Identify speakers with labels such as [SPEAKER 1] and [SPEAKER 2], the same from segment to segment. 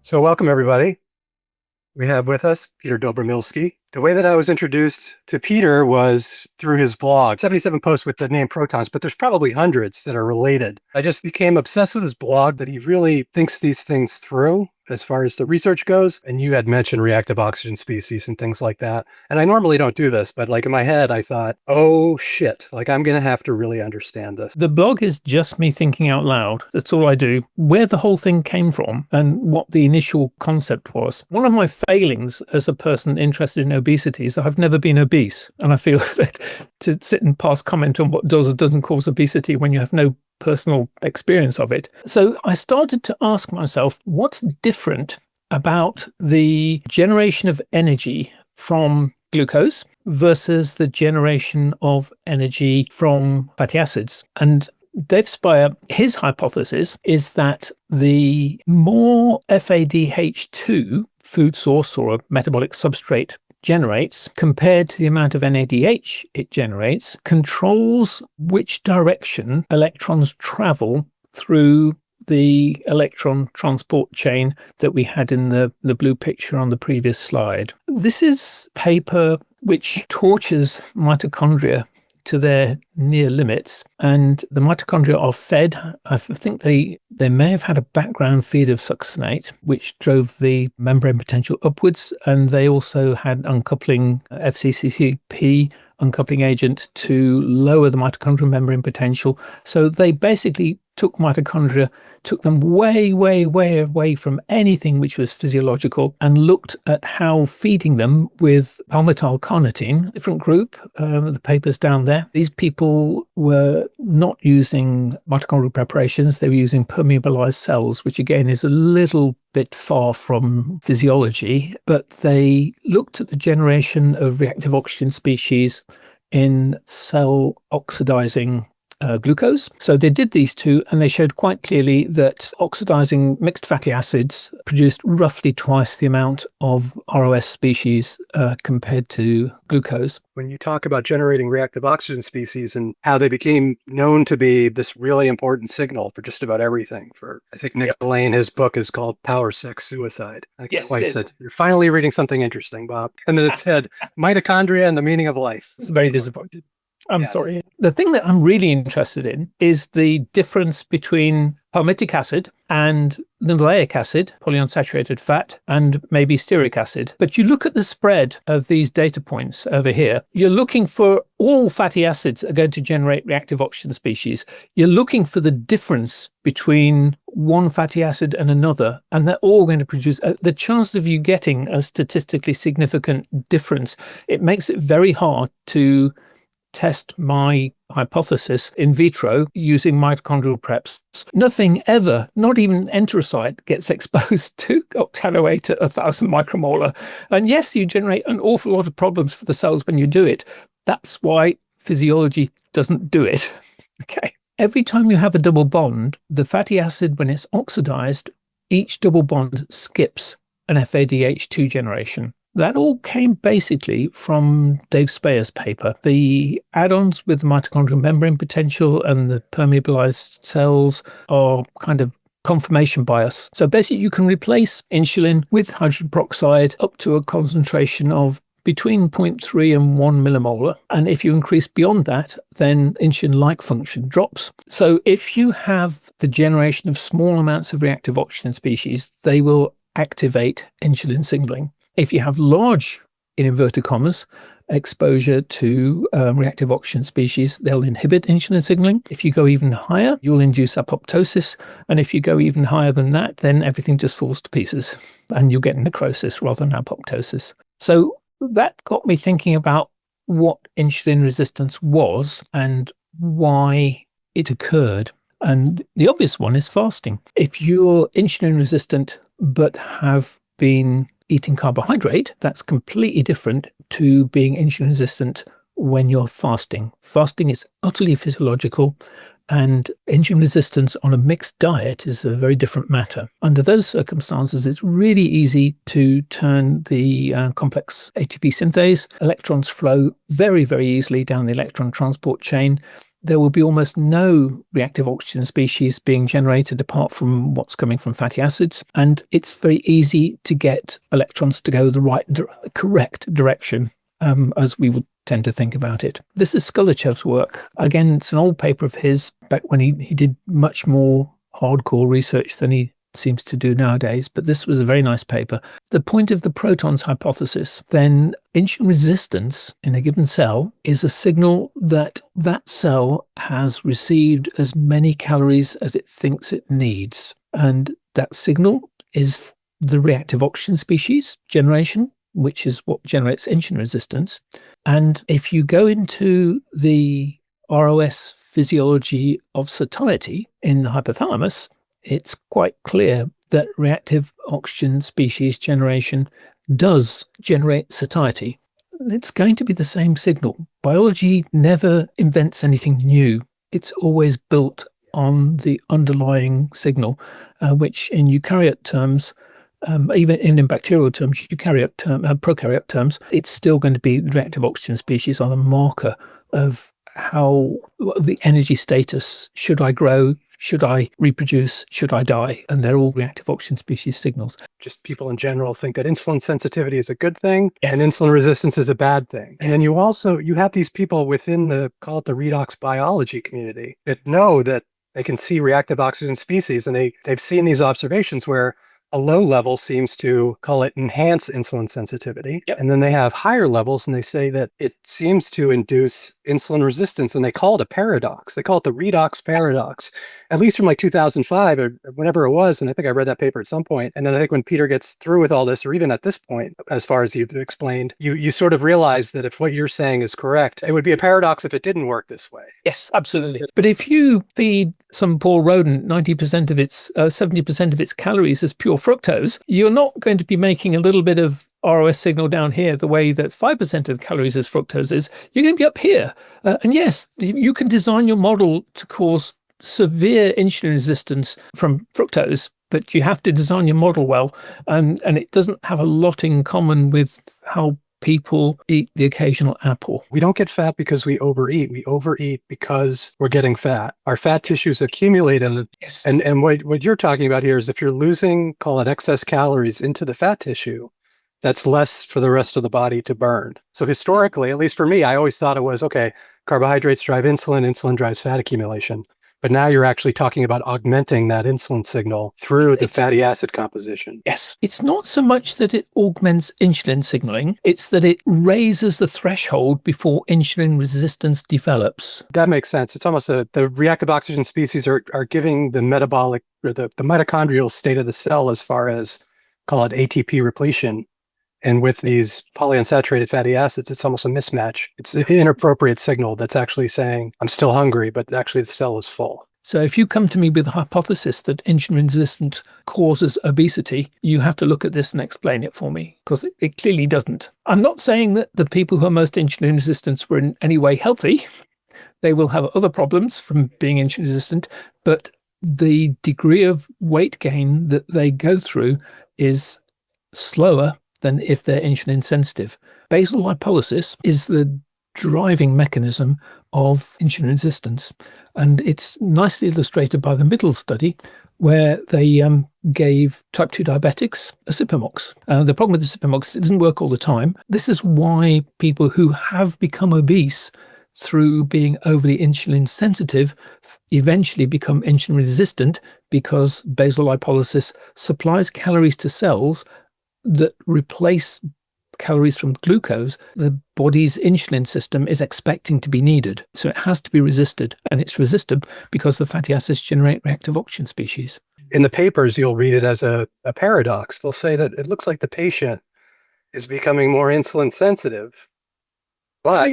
[SPEAKER 1] So welcome, everybody. We have with us Peter Doberilski. The way that I was introduced to Peter was through his blog, 77 posts with the name Protons, but there's probably hundreds that are related. I just became obsessed with his blog, that he really thinks these things through as far as the research goes. And you had mentioned reactive oxygen species and things like that. And I normally don't do this, but like in my head, I thought, oh shit, like I'm going to have to really understand this.
[SPEAKER 2] The blog is just me thinking out loud. That's all I do. Where the whole thing came from and what the initial concept was. One of my failings as a person interested in obesity is that I've never been obese. And I feel that to sit and pass comment on what does or doesn't cause obesity when you have no personal experience of it. So I started to ask myself, what's different about the generation of energy from glucose versus the generation of energy from fatty acids? And Dave Speyer, his hypothesis is that the more FADH2 food source or a metabolic substrate generates compared to the amount of NADH it generates controls which direction electrons travel through the electron transport chain that we had in the blue picture on the previous slide. This is paper which tortures mitochondria to their near limits, and the mitochondria are fed. I think they may have had a background feed of succinate, which drove the membrane potential upwards, and they also had uncoupling FCCP uncoupling agent to lower the mitochondrial membrane potential. So they basically took mitochondria, took them way, way, way away from anything which was physiological, and looked at how feeding them with palmitoyl carnitine, different group, the paper's down there. These people were not using mitochondrial preparations, they were using permeabilized cells, which again is a little bit far from physiology, but they looked at the generation of reactive oxygen species in cell oxidizing glucose. So they did these two, and they showed quite clearly that oxidizing mixed fatty acids produced roughly twice the amount of ROS species compared to glucose.
[SPEAKER 1] When you talk about generating reactive oxygen species and how they became known to be this really important signal for just about everything, for I think Nick Lane, his book is called Power, Sex, Suicide. I think my wife said, "You're finally reading something interesting, Bob." And then it said, Mitochondria and the Meaning of Life.
[SPEAKER 2] It's very disappointed. I'm sorry. The thing that I'm really interested in is the difference between palmitic acid and linoleic acid, polyunsaturated fat, and maybe stearic acid. But you look at the spread of these data points over here, you're looking for all fatty acids are going to generate reactive oxygen species. You're looking for the difference between one fatty acid and another, and they're all going to produce the chance of you getting a statistically significant difference. It makes it very hard to test my hypothesis in vitro using mitochondrial preps. Nothing ever, not even enterocyte, gets exposed to octanoate at 1,000 micromolar. And yes, you generate an awful lot of problems for the cells when you do it. That's why physiology doesn't do it. Okay. Every time you have a double bond, the fatty acid, when it's oxidized, each double bond skips an FADH2 generation. That all came basically from Dave Speyer's paper. The add-ons with the mitochondrial membrane potential and the permeabilized cells are kind of confirmation bias. So basically you can replace insulin with hydrogen peroxide up to a concentration of between 0.3 and 1 millimolar. And if you increase beyond that, then insulin-like function drops. So if you have the generation of small amounts of reactive oxygen species, they will activate insulin signaling. If you have large, in inverted commas, exposure to reactive oxygen species, they'll inhibit insulin signaling. If you go even higher, you'll induce apoptosis. And if you go even higher than that, then everything just falls to pieces and you'll get necrosis rather than apoptosis. So that got me thinking about what insulin resistance was and why it occurred. And the obvious one is fasting. If you're insulin resistant but have been eating carbohydrate, that's completely different to being insulin resistant when you're fasting. Fasting is utterly physiological, and insulin resistance on a mixed diet is a very different matter. Under those circumstances, it's really easy to turn the complex ATP synthase. Electrons flow very, very easily down the electron transport chain. there will be almost no reactive oxygen species being generated apart from what's coming from fatty acids. And it's very easy to get electrons to go the correct direction, as we would tend to think about it. This is Skulachev's work. Again, it's an old paper of his back when he did much more hardcore research than he seems to do nowadays, but this was a very nice paper. The point of the protons hypothesis, then insulin resistance in a given cell is a signal that that cell has received as many calories as it thinks it needs. And that signal is the reactive oxygen species generation, which is what generates insulin resistance. And if you go into the ROS physiology of satiety in the hypothalamus, it's quite clear that reactive oxygen species generation does generate satiety. It's going to be the same signal. Biology never invents anything new. It's always built on the underlying signal, which in eukaryote terms, even in bacterial terms, prokaryote terms, it's still going to be reactive oxygen species are the marker of how the energy status. Should I grow? Should I reproduce? Should I die? And they're all reactive oxygen species signals.
[SPEAKER 1] Just people in general think that insulin sensitivity is a good thing,
[SPEAKER 2] Yes.
[SPEAKER 1] and insulin resistance is a bad thing.
[SPEAKER 2] Yes.
[SPEAKER 1] And then you have these people within call it the redox biology community that know that they can see reactive oxygen species, and they've seen these observations where a low level seems to, call it, enhance insulin sensitivity.
[SPEAKER 2] Yep.
[SPEAKER 1] And then they have higher levels and they say that it seems to induce insulin resistance, and they call it a paradox. They call it the redox paradox, at least from like 2005 or whenever it was. And I think I read that paper at some point. And then I think when Peter gets through with all this, or even at this point, as far as you've explained, you sort of realize that if what you're saying is correct, it would be a paradox if it didn't work this way.
[SPEAKER 2] Yes, absolutely. But if you feed some poor rodent 70% of its calories as pure fructose, you're not going to be making a little bit of ROS signal down here the way that 5% of the calories as fructose is. You're going to be up here. And yes, you can design your model to cause severe insulin resistance from fructose, but you have to design your model well. And it doesn't have a lot in common with how people eat the occasional apple.
[SPEAKER 1] We don't get fat because we overeat. We overeat because we're getting fat. Our fat tissues accumulate in it.
[SPEAKER 2] Yes.
[SPEAKER 1] And what you're talking about here is if you're losing, call it, excess calories into the fat tissue, that's less for the rest of the body to burn. So historically, at least for me, I always thought it was, okay, carbohydrates drive insulin, insulin drives fat accumulation. But now you're actually talking about augmenting that insulin signal through the fatty acid composition.
[SPEAKER 2] Yes. It's not so much that it augments insulin signaling, it's that it raises the threshold before insulin resistance develops.
[SPEAKER 1] That makes sense. It's almost the reactive oxygen species are giving the metabolic or the mitochondrial state of the cell as far as, call it, ATP repletion. And with these polyunsaturated fatty acids, it's almost a mismatch. It's an inappropriate signal that's actually saying, I'm still hungry, but actually the cell is full.
[SPEAKER 2] So if you come to me with a hypothesis that insulin resistance causes obesity, you have to look at this and explain it for me, because it clearly doesn't. I'm not saying that the people who are most insulin resistant were in any way healthy. They will have other problems from being insulin resistant, but the degree of weight gain that they go through is slower than if they're insulin sensitive. Basal lipolysis is the driving mechanism of insulin resistance. And it's nicely illustrated by the middle study where they gave type 2 diabetics a Sipamox. The problem with the Sipamox, it doesn't work all the time. This is why people who have become obese through being overly insulin sensitive eventually become insulin resistant, because basal lipolysis supplies calories to cells that replace calories from glucose the body's insulin system is expecting to be needed. So it has to be resisted, and it's resisted because the fatty acids generate reactive oxygen species.
[SPEAKER 1] In the papers, you'll read it as a paradox. They'll say that it looks like the patient is becoming more insulin sensitive, but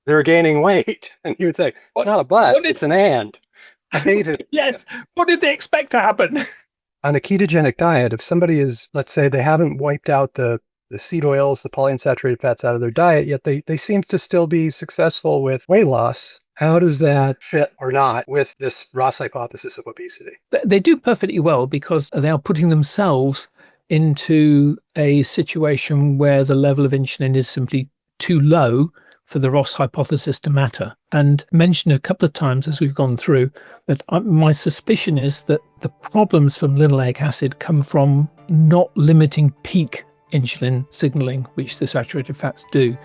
[SPEAKER 1] they're gaining weight. And you would say, it's not a but, it's an and. I hate it.
[SPEAKER 2] Yes. What did they expect to happen?
[SPEAKER 1] On a ketogenic diet, if somebody is, let's say they haven't wiped out the seed oils, the polyunsaturated fats out of their diet, yet they seem to still be successful with weight loss, how does that fit or not with this ROS hypothesis of obesity?
[SPEAKER 2] They do perfectly well, because they are putting themselves into a situation where the level of insulin is simply too low for the ROS hypothesis to matter, and mentioned a couple of times as we've gone through that my suspicion is that the problems from linoleic acid come from not limiting peak insulin signaling, which the saturated fats do.